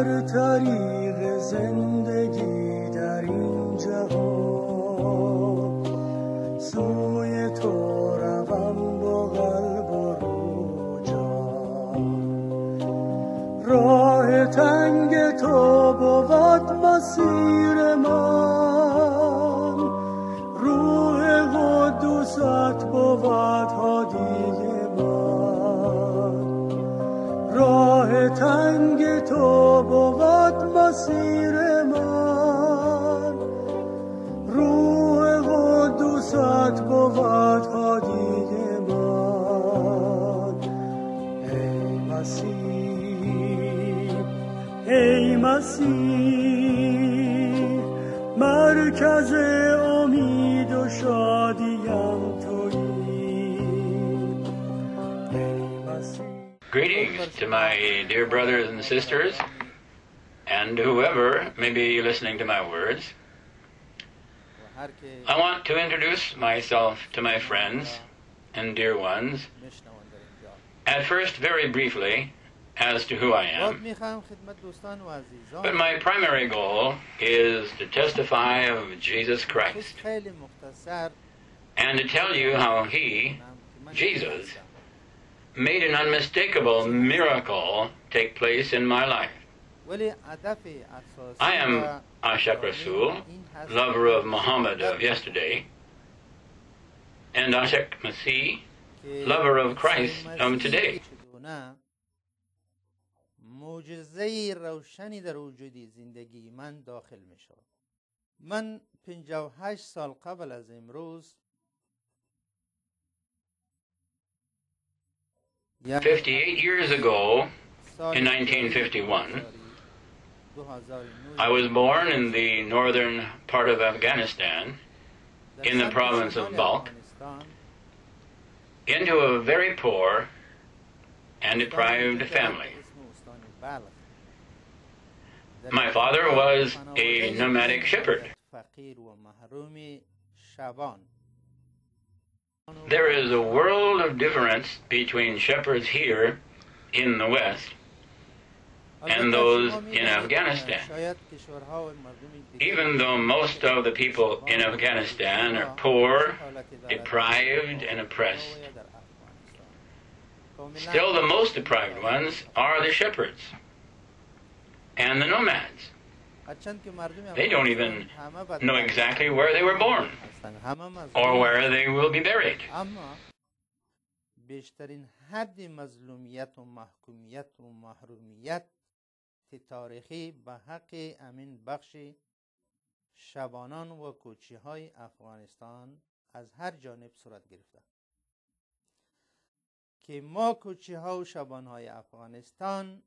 هر طریق زندگی در این جهان سوی تو روم با قلب و روح و جان. راه تنگ تو بود مسیر من، روح قدوست بود هادی من. راه تنگ تو بود مسیر من، روح قدوست بود هادی من. ای مسیح، ای مسیح، مرکز امید و شادیم تویی. ای مسیح. Greetings to my dear brothers and sisters, and whoever may be listening to my words. I want to introduce myself to my friends and dear ones, at first very briefly as to who I am. But my primary goal is to testify of Jesus Christ and to tell you how He, Jesus, made an unmistakable miracle take place in my life. I am Ashaq Rasul, lover of Muhammad of yesterday, and Ashaq Masih, lover of Christ of today. معجزه روشنی در وجود زندگی من داخل می شود. من 58 سال قبل از امروز 58 years ago, in 1951, I was born in the northern part of Afghanistan, in the province of Balkh, into a very poor and deprived family. My father was a nomadic shepherd. There is a world of difference between shepherds here in the West and those in Afghanistan. Even though most of the people in Afghanistan are poor, deprived, and oppressed, still the most deprived ones are the shepherds and the nomads. They don't even know exactly where they were born or where they will be buried. بیشترین حد مظلومیت و محکومیت و محرومیت تاریخی به حق امین بخش شبانان و کوچی های افغانستان از هر جانب صورت گرفته که ما کوچی ها و شبان های افغانستان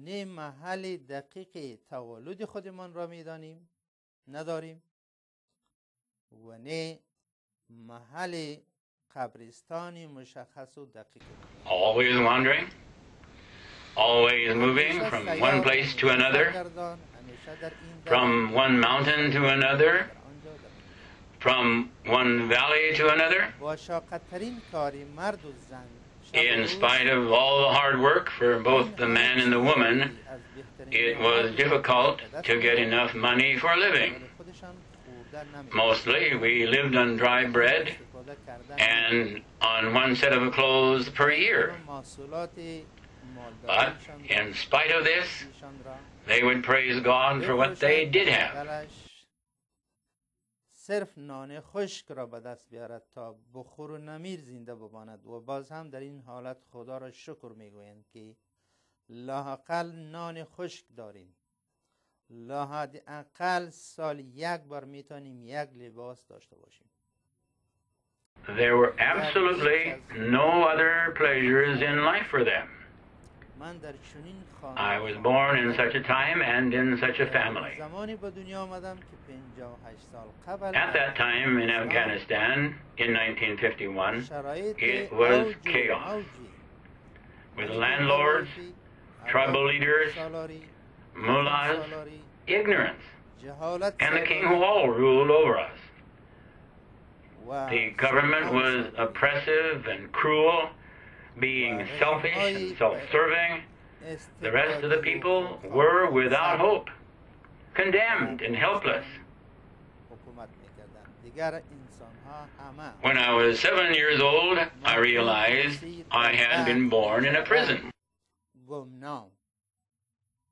نه محل دقیق تولد خودمان را میدانیم نداریم و نه محل قبرستانی مشخص و دقیق. Always wandering, always moving from one place to another, from one mountain to another, from one valley to another. با شاق‌ترین کاری مرد و زن In spite of all the hard work for both the man and the woman, it was difficult to get enough money for living. Mostly we lived on dry bread and on one set of clothes per year. But in spite of this, they would praise God for what they did have. صرف نان خشک را به دست بیارد تا بخور و نمیر زنده بماند و باز هم در این حالت خدا را شکر میگویند که لااقل نان خشک داریم، لااقل سال یک بار میتونیم یک لباس داشته باشیم. There were absolutely no other pleasures in life for them. I was born in such a time and in such a family. At that time in Afghanistan, in 1951, it was chaos, with landlords, tribal leaders, mullahs, ignorance, and the king who all ruled over us. The government was oppressive and cruel, being selfish and self-serving, The rest of the people were without hope, condemned and helpless. When I was 7 years old, I realized I had been born in a prison.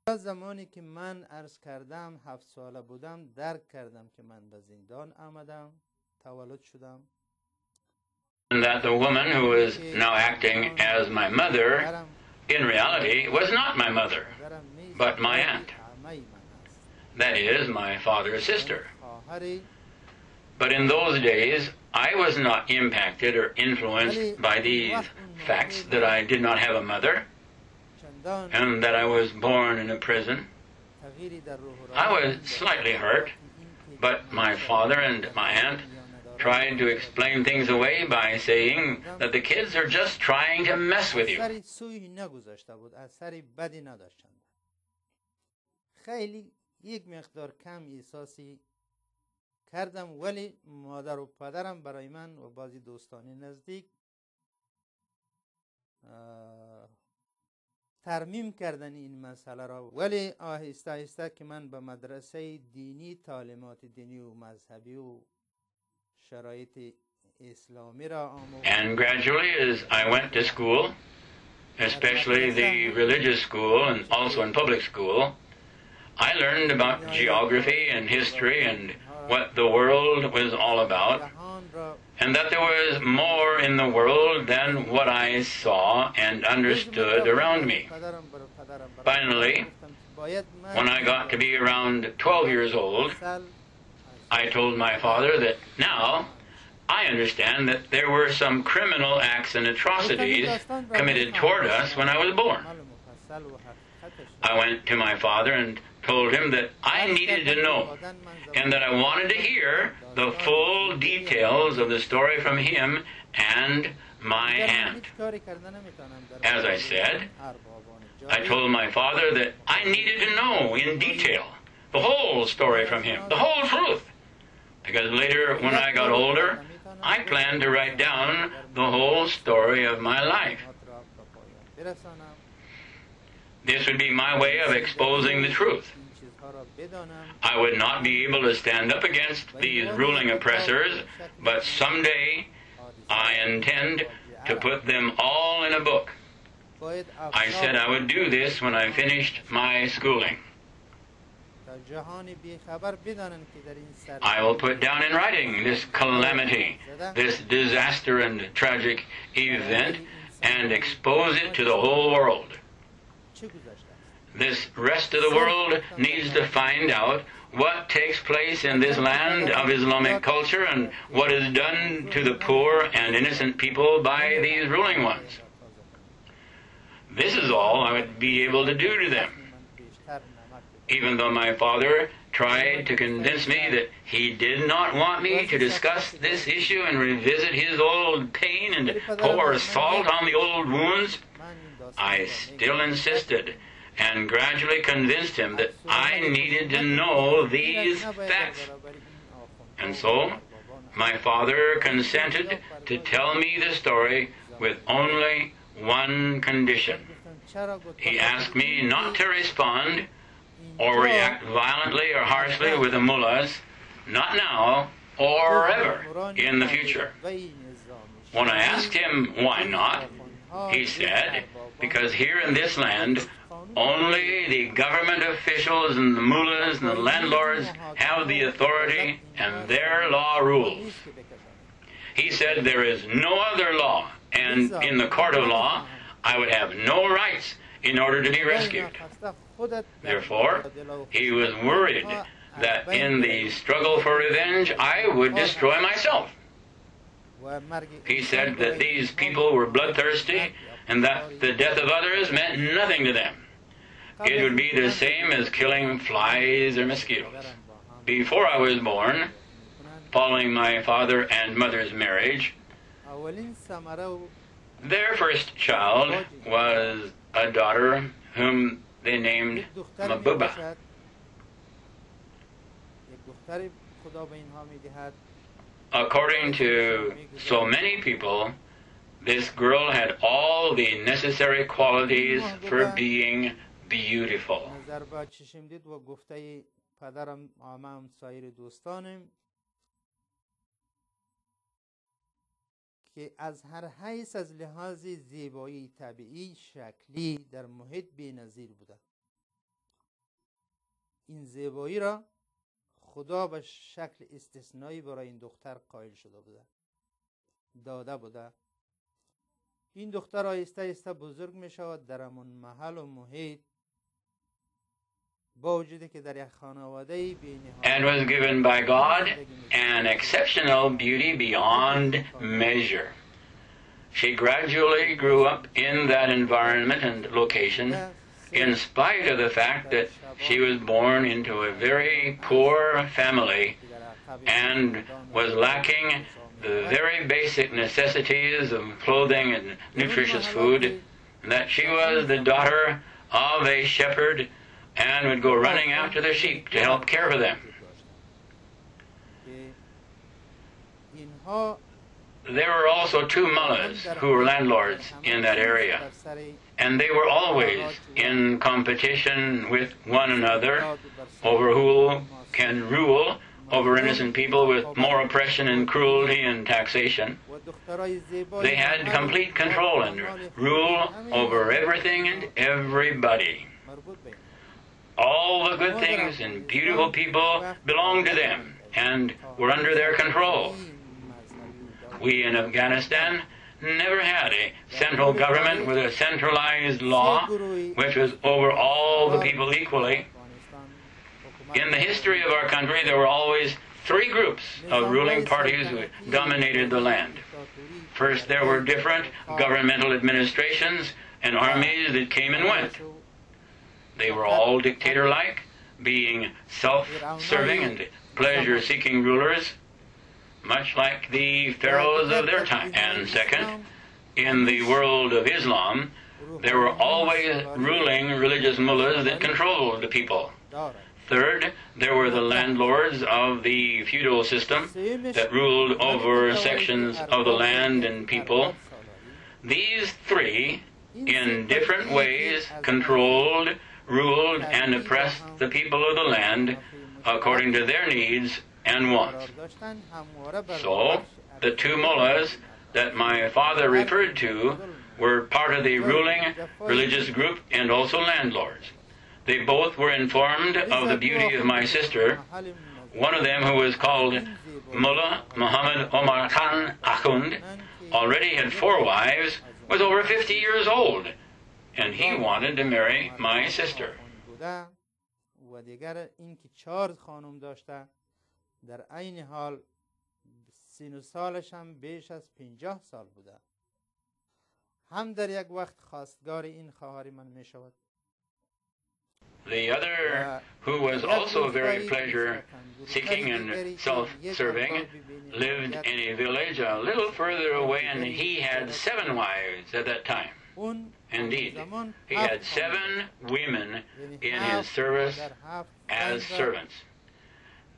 زمانی که من عرض کردم 7 ساله بودم درک کردم که من به زندان آمدم تولد شدم. And that the woman who is now acting as my mother in reality was not my mother, but my aunt. That is, my father's sister. But in those days, I was not impacted or influenced by these facts that I did not have a mother and that I was born in a prison. I was slightly hurt, but my father and my aunt tried to explain things away by saying that the kids are just trying to mess with you. خیلی یک مقدار کم احساسی کردم، ولی مادر و پدرم برای من و بعضی دوستان نزدیک ترمیم کردن این مسئله را، ولی آهسته آهسته که من به مدرسه دینی تعلیمات دینی و مذهبی و شرایط اسلامی را آموختم. And gradually as I went to school, especially the religious school and also in public school, I learned about geography and history and what the world was all about, and that there was more in the world than what I saw and understood around me. Finally, when I got to be around 12 years old, I told my father that now I understand that there were some criminal acts and atrocities committed toward us when I was born. I went to my father and told him that I needed to know and that I wanted to hear the full details of the story from him and my aunt. As I said, I told my father that I needed to know in detail the whole story from him, the whole truth, because later when I got older, I planned to write down the whole story of my life. This would be my way of exposing the truth. I would not be able to stand up against these ruling oppressors, but someday I intend to put them all in a book. I said I would do this when I finished my schooling. I will put down in writing this calamity, this disaster and tragic event, and expose it to the whole world. This rest of the world needs to find out what takes place in this land of Islamic culture and what is done to the poor and innocent people by these ruling ones. This is all I would be able to do to them. Even though my father tried to convince me that he did not want me to discuss this issue and revisit his old pain and pour salt on the old wounds, I still insisted and gradually convinced him that I needed to know these facts. And so, my father consented to tell me the story with only one condition. He asked me not to respond or react violently or harshly with the mullahs, not now or ever in the future. When I asked him why not, he said, because here in this land, only the government officials and the mullahs and the landlords have the authority and their law rules. He said there is no other law, and in the court of law, I would have no rights in order to be rescued. Therefore, he was worried that in the struggle for revenge, I would destroy myself. He said that these people were bloodthirsty and that the death of others meant nothing to them. It would be the same as killing flies or mosquitoes. Before I was born, following my father and mother's marriage, their first child was a daughter whom they named Mabuba. According to so many people, This girl had all the necessary qualities for being beautiful. نظر به چشم دید و گفته پدرم آمم سایر دوستانم که از هر حیث از لحاظ زیبایی طبیعی شکلی در محیط بی‌نظیر بوده. این زیبایی را خدا به شکل استثنایی برای این دختر قائل شده بوده، داده بوده. این دختر آهسته آهسته بزرگ می شود در همون محل و محیط، با وجودی که در یک خانواده and was given by God an exceptional beauty beyond measure. She gradually grew up in that environment and location, in spite of the fact that she was born into a very poor family and was lacking the very basic necessities of clothing and nutritious food, and that she was the daughter of a shepherd and would go running after the sheep to help care for them. There were also two mullahs who were landlords in that area, and they were always in competition with one another over who can rule over innocent people with more oppression and cruelty and taxation. They had complete control and rule over everything and everybody. All the good things and beautiful people belonged to them and were under their control. We in Afghanistan never had a central government with a centralized law which was over all the people equally. In the history of our country, there were always three groups of ruling parties who dominated the land. First, there were different governmental administrations and armies that came and went. They were all dictator-like, being self-serving and pleasure-seeking rulers, much like the pharaohs of their time. And second, in the world of Islam, there were always ruling religious mullahs that controlled the people. Third, there were the landlords of the feudal system that ruled over sections of the land and people. These three, in different ways, controlled, ruled, and oppressed the people of the land according to their needs and wants. So, the two mullahs that my father referred to were part of the ruling religious group and also landlords. They both were informed of the beauty of my sister. One of them, who was called Mullah Muhammad Omar Khan Akhund, already had 4 wives, was over 50 years old, and he wanted to marry my sister. و دیگر این که 4 خانم داشته، در عین حال سن و سالش هم بیش از 50 سال بوده. هم در یک وقت خواستگار این خواهر من می شود. The other, who was also very pleasure-seeking and self-serving, lived in a village a little further away, and he had 7 wives at that time. Indeed, he had 7 women in his service as servants.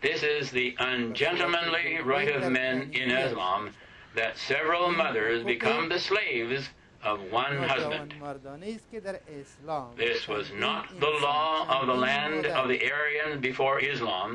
This is the ungentlemanly right of men in Islam, that several mothers become the slaves of one husband. This was not the law of the land of the Aryans before Islam,